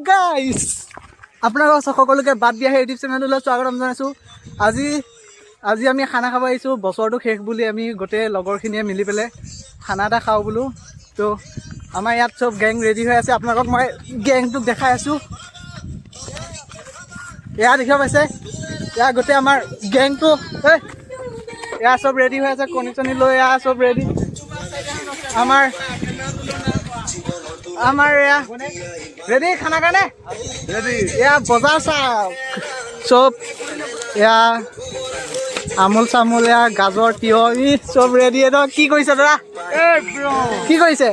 Guys আপোনালোক সকলোকে বাদ দিয়া ইউটিউব চেনেললৈ স্বাগতম জনাইছোঁ। আজি আমি খানা খাব আহিছোঁ। বছৰটো শেষ বুলি আমি গোটেই লগৰখিনিয়ে মিলি পেলাই খানা এটা খাওঁ বোলো। তো আমাৰ ইয়াত চব গেং ৰেডি হৈ আছে। আপোনালোকক মই গেংটোক দেখাই আছোঁ। এয়া দেখিব পাইছে, এয়া গোটেই আমাৰ গেংটো এয়া চব ৰেডি হৈ আছে। কণী চণী লৈ এয়া চব ৰেডি। আমাৰ এয়া ৰেডি খানা কাৰণে ৰেডি। এয়া বজাৰ চাওক চব, এয়া আমুল চামুল, এয়া গাজৰ তিয়হ চব ৰেডি। এইটো কি কৰিছে দাদা? কি কৰিছে?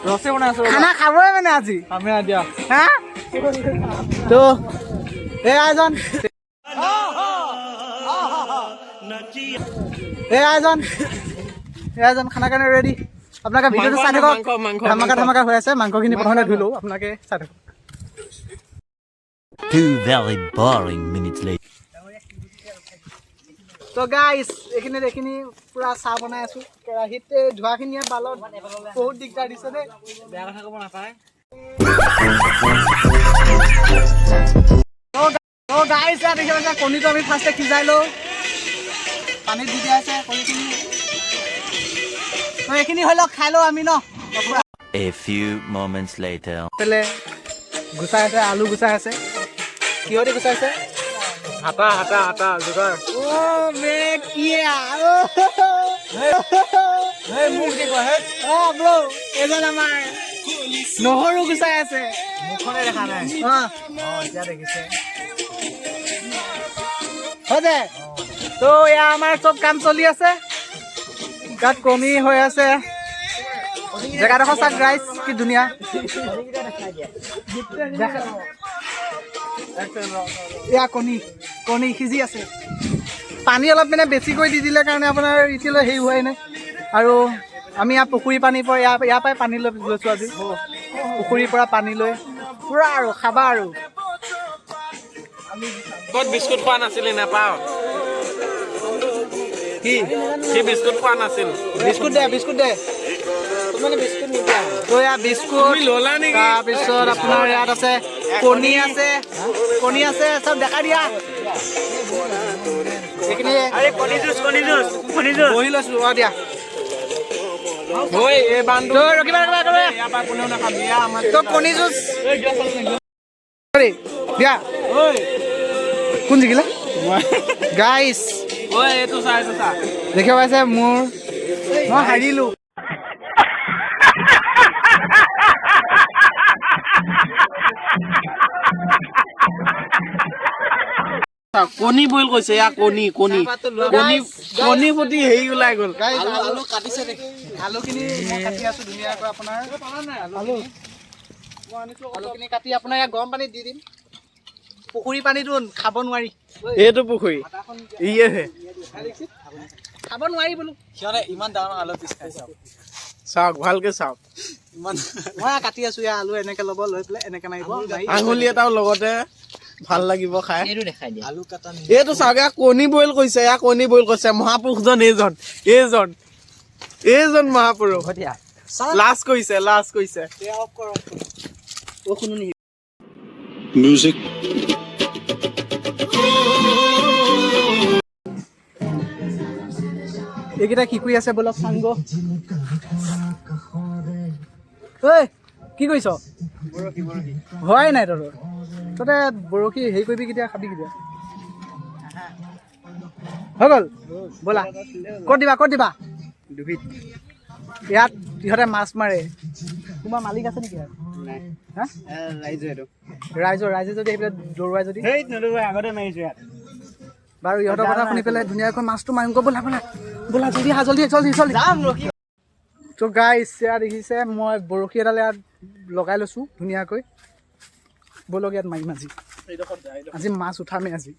ৰচে বনাই আছো। খানা খাবই মানে আজি দিয়া হা। তো এয়া এজন খানা কাৰণে ৰেডি। আপোনালোকে ভিডিঅ'টো চাই থাকক। ধামাকা হৈ আছে। মাংসখিনি প্ৰথমতে ধুই লওঁ, আপোনালোকে চাই থাকক। 2 very boring minutes later. তো গাইছ এইখিনি পুৰা চাহ বনাই আছো কেৰাহীত। ধোৱাখিনিয়ে বালত বহুত দিগদাৰ দিছে দেই। বেয়া কথা ক'ব নাপায়। তো গাইছ ইয়াত দেখি পাইছে, কণীটো আমি ফাৰ্ষ্টে সিজাই লওঁ। পানীত দি দিয়া আছে কণীখিনি। তো এইখিনি হৈ লওক, খাই লওঁ আমি ন। A few moments later. পেলে গুচাই আছে, আলু গুচাই আছে। কিহতি গুচাইছে? হাতা যোগাৰ। এজন আমাৰ নহৰু গুচাই আছে। মুখনে দেখা নাই, এতিয়া দেখিছে। তো এয়া আমাৰ চব কাম চলি আছে। তাত কণী হৈ আছে। জেগাডোখৰ চাওক গাইছ, কি ধুনীয়া। এয়া কণী সিজি আছে। পানী অলপ মানে বেছিকৈ দি দিলে কাৰণে আপোনাৰ এতিয়ালৈ হেৰি হোৱাই নাই। আৰু আমি ইয়াৰ পুখুৰী পানীৰ পৰা ইয়াৰ পৰাই পানী লৈছোঁ আজি। পুখুৰীৰ পৰা পানী লৈ পুৰা আৰু খাবা আৰু। ক'ত বিস্কুট খোৱা নাছিলি? নাপাওঁ। কি বিস্কুট খোৱা নাছিল? বিস্কুট দে। তো এয়া বিস্কুট, তাৰপিছত আপোনাৰ ইয়াত আছে কণী আছে চব দেখাই দিয়া। এইখিনি কণী জুচ বহি লৈছোঁ। দিয়া ৰখিবা। তো কণী জুচ দিয়া। কোন জিকিলে গাইছ? দেখিব পাইছে, মই হাৰিলোঁ। কণী বইল কৰিছে। কণী প্ৰতি হেৰি ওলাই গ'ল। আলু কাটিছে দেখি। আলুখিনি মই কাটি আছোঁ ধুনীয়াকৈ। আপোনাৰ আলুখিনি কাটি আপোনাৰ ইয়াত গৰম পানীত দি দিম। পুখুৰী পানীটো খাব নোৱাৰি। এইটো পুখুৰী ইয়েহে খাব নোৱাৰি বোলো। সিহঁতে ইমান ডাঙৰ আলু পিচ খাই চাওক, ভালকে চাওক। মই কাটি আছো। ইয়াৰ আলু এনেকে ল'ব, লৈ পেলাই এনেকে মাৰিব। আঙুলি এটাও লগতে ভাল লাগিব খাই। এইটো দেখাই দিয়া। আলু কাটা এইটো চাওক, কণী বইল কৰিছে। মহাপুৰুষজন এইজন মহাপুৰুষ লাজ কৰিছে। Music. এইকেইটা কি কৰি আছে বলক চাংগ। ঐ কি কৰিছ? হোৱাই নাই তহঁতৰ। তহঁতে বৰশী হেৰি কৰিবি কেতিয়া, খাবি কেতিয়া? হৈ গ'ল ব'লা। ক'ত দিবা? ইয়াত ইহঁতে মাছ মাৰে। তোমাৰ মালিক আছে নেকি? ৰাইজে যদি এইবিলাক দৌৰুৱাই যদি আগতে মাৰিছো ইয়াত। বাৰু ইহঁতৰ কথা শুনি পেলাই ধুনীয়াকৈ মাছটো মাৰিম। ব'লা জলদি। তো গাইছ ইয়াত দেখিছে, মই বৰশী এডাল ইয়াত লগাই লৈছোঁ ধুনীয়াকৈ। ব'লক ইয়াত মাৰিম আজি মাছ উঠামেই আজি।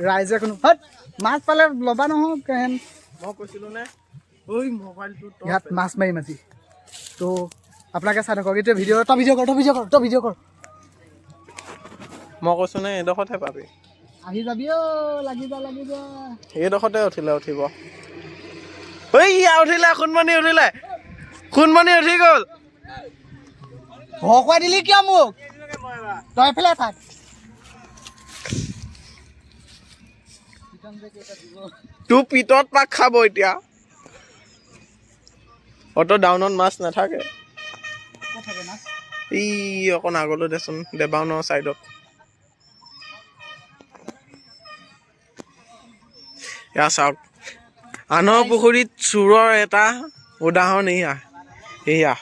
ৰাইজে কোনো মাছ পালে ল'বা নহয় কেহেন। মই কৈছিলোঁ নে ইয়াত মাছ মাৰিম আজি। তো আপোনালোকে চাই থাকক। এতিয়া তই ভিডিঅ' কৰ। মই কৈছোঁ নে এইডোখৰতহে পাবি। আহি যাবি লাগি যা। এইডোখৰতে উঠিব। উঠিলে সোণমণি উঠি গ'ল। ভকুৱাই দিলি কিয় মোক তই ফেলে থাক তোৰ পিতত পাক খাব এতিয়া অত ডাউনত মাছ নাথাকে ই অকণ আগলৈ দেচোন দেবাউনৰ চাইডত এয়া চাওক আনৰ পুখুৰীত চোৰৰ এটা উদাহৰণ এয়া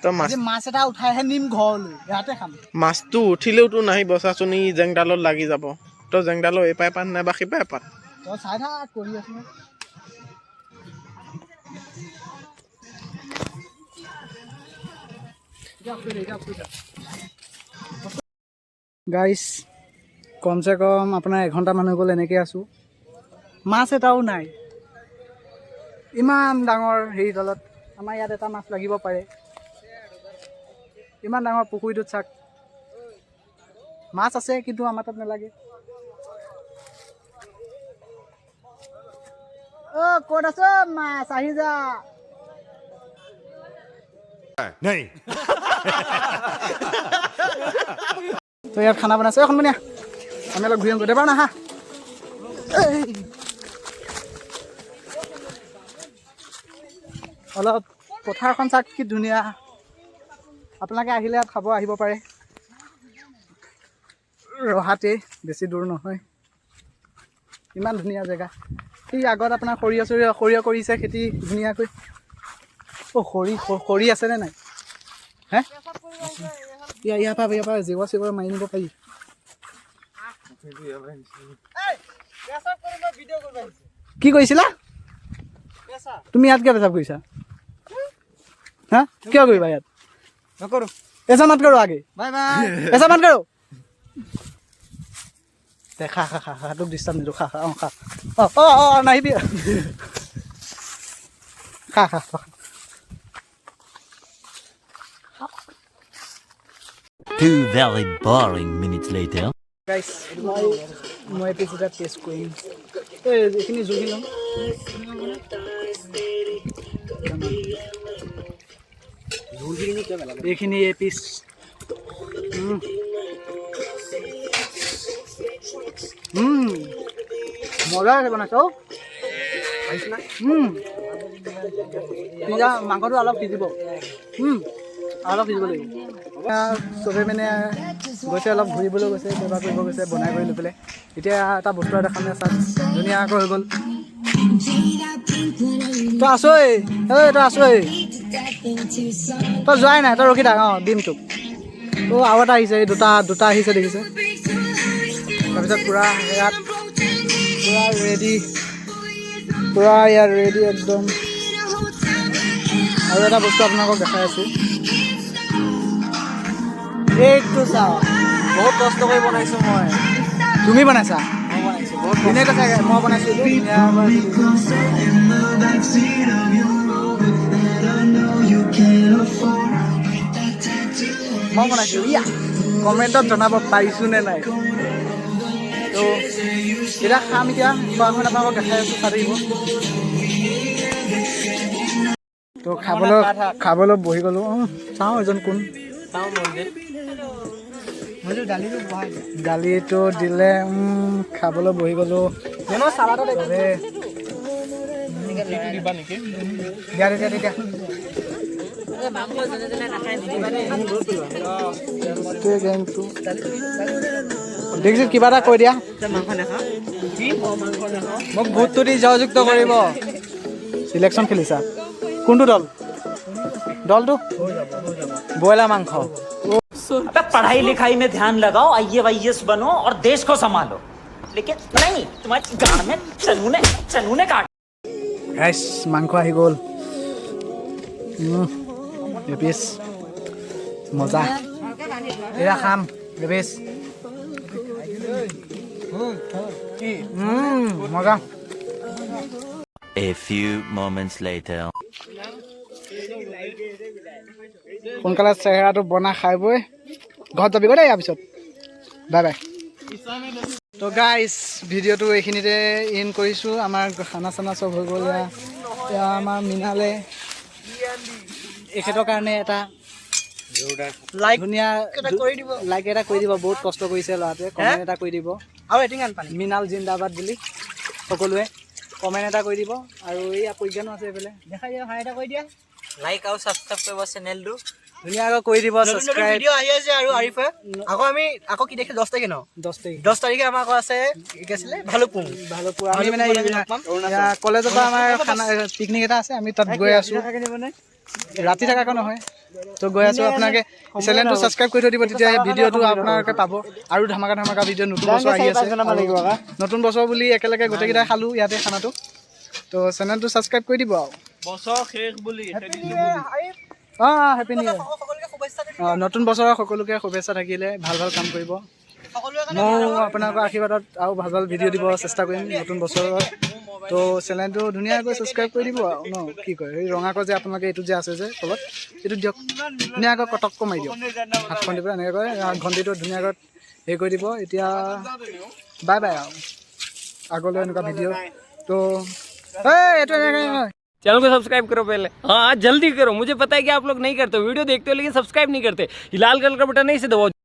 তই মাছ এটা উঠাইহে নিম ঘৰলৈ ইয়াতে খাম মাছটো উঠিলেওতো নাহিব চাচোন ই জেংডালত লাগি যাব তই জেংডালৰ এপাই পাত নাইবা সিপাই পাত তই চাই থাক কৰি আছো গাইছ কমচে কম আপোনাৰ এঘণ্টামান হৈ গ'ল এনেকৈ আছোঁ মাছ এটাও নাই ইমান ডাঙৰ হেৰি তলত আমাৰ ইয়াত এটা মাছ লাগিব পাৰে ইমান ডাঙৰ পুখুৰীটোত চাক মাছ আছে কিন্তু আমাৰ তাত নালাগে অ' ক'ত আছ মাছ আহি যা তই ইয়াত খানা বনাইছ এখন বনিয়া আমি অলপ ঘূৰি দেবা না হা অলপ পথাৰখন চাওক কি ধুনীয়া আপোনালোকে আহিলে ইয়াত খাব আহিব পাৰে ৰহাতে বেছি দূৰ নহয় ইমান ধুনীয়া জেগা এই আগত আপোনাৰ সৰিয়হ কৰিছে খেতি ধুনীয়াকৈ অ' খৰি আছেনে নাই হে ইয়াৰ পৰা জেওৰা চেওৰা মাৰি নিব পাৰি কি কৰিছিলা তুমি ইয়াত কিয় পেচাব কৰিছা হা কিয় কৰিবা ইয়াত নকৰো ऐसा मत करो आगे बाय बाय ऐसा मत करो दे खा तो डिस्टर्ब नहीं दो खा नहीं भी खा 2 very boring minutes later. Guys, my episode of Taste Queen. Ini Zuhi lang. এইখিনি এই পিচ মজা আছে বনাইছ মাংসটো অলপ সিজিব লাগিব চবে মানে গৈছে অলপ ঘূৰিবলৈ গৈছে কিবা কৰিব গৈছে বনাই কৰি লৈ পেলাই এতিয়া এটা বস্তু এটা দেখাম চাওক ধুনীয়াকৈ হৈ গ'ল তই আছই তই আছই তই যোৱাই নাই তই ৰখি থাক দিম তোক আৰু এটা আহিছে এই দুটা আহিছে দেখিছে তাৰপিছত পূৰা ইয়াত পূৰা ৰেডি একদম আৰু এটা বস্তু আপোনালোকক দেখাই আছোঁ এইটো চাওঁ বহুত কষ্ট কৰি বনাইছোঁ মই তুমি বনাইছা কোনে কৈছে মই বনাইছোঁ মই বনাইছোঁ কমেণ্টত জনাব পাৰিছোঁ নে নাই তো এতিয়া খাম এতিয়া খোৱাখন আপোনালোকক দেখাই আছোঁ চাই থাকিব তো খাবলৈ বহি গ'লোঁ চাওঁ এজন কোন দালিটো দিলে খাবলৈ বহি গ'লোঁ দেখিছোঁ কিবা এটা কৈ দিয়া মোক ভোটটো দি জয়যুক্ত কৰিব চিলেকশ্যন খেলিছা কোনটো দলটো ব্ৰইলাৰ মাংস अबे पढ़ाई लिखाई में ध्यान लगाओ IAS बनो और देश को संभालो लेकिन नहीं तुम्हारी गाड़ में चनूने काट গাইছ মাংস আহি গ'ল এপিচ মজা এয়া খাম এপিচ মজা A few moments later. সোনকালে চেহেৰাটো বনাই খাই বৈ ঘৰত যাবিগৈ দেই ইয়াৰ পিছত বাই বাই তো গাইজ ভিডিঅ'টো এইখিনিতে এণ্ড কৰিছোঁ আমাৰ খানা চানা চব হৈ গ'ল এয়া আমাৰ মৃণালে এখেতৰ কাৰণে এটা লাইক ধুনীয়া লাইক এটা কৰি দিব বহুত কষ্ট কৰিছে ল'ৰাটোৱে কমেণ্ট এটা কৰি দিব আৰু ৰেটিং আন পানী মিনাল জিন্দাবাদ বুলি সকলোৱে কমেণ্ট এটা কৰি দিব আৰু এই প্ৰজ্ঞানো আছে এইফালে দেখাই দিয়া হাই এটা কৰি দিয়া লাইক আৰু সাবস্ক্ৰাইব কৰিব চেনেলটো ধুনীয়াকৈ কৰি দিব সাবস্ক্ৰাইব ভিডিও আহি আছে আৰু আৰিফে আকৌ কি দেখে 10 তাৰিখে ন 10 তাৰিখে আমাৰ আকৌ আছে কি আছিলে ভালুকপুং আমি মানে কলেজৰ পৰা আমাৰ খানা পিকনিক এটা আছে আমি তাত গৈ আছো ৰাতি থকাকৈ নহয় তো গৈ আছো আপোনালোকে চেনেলটো ছাবস্ক্ৰাইব কৰি থৈ দিব তেতিয়া ভিডিঅ'টো আপোনালোকে পাব আৰু ধামাকা ধামাকা ভিডিঅ' নতুন বছৰ আহি আছে নতুন বছৰ বুলি একেলগে গোটেইকেইটাই খালোঁ ইয়াতে খানাটো তো চেনেলটো ছাবস্ক্ৰাইব কৰি দিব আৰু বছৰ শেষ বুলি অঁ হেপী নিউ ইয়াৰ নতুন বছৰৰ সকলোকে শুভেচ্ছা থাকিলে ভাল ভাল কাম কৰিব ময়ো আপোনালোকৰ আশীৰ্বাদত আৰু ভাল ভাল ভিডিঅ' দিব চেষ্টা কৰিম নতুন বছৰত তো চেনেলটো ধুনীয়াকৈ ছাবস্ক্ৰাইব কৰি দিব আৰু ন কি কয় এই ৰঙাকৈ যে আপোনালোকে এইটো যে আছে যে তলত এইটো দিয়ক ধুনীয়াকৈ কটককৈ মাৰি দিয়ক হাতখন দিব এনেকৈ ঘণ্টিটো ধুনীয়াকৈ হেৰি কৰি দিব এতিয়া বাই বাই আৰু আগলৈ এনেকুৱা ভিডিঅ' তো এইটো এনেকৈ चैनल को सब्सक्राइब करो पहले हाँ जल्दी करो मुझे पता है कि आप लोग नहीं करते वीडियो देखते हो लेकिन सब्सक्राइब नहीं करते लाल कलर का बटन नहीं से दबाओ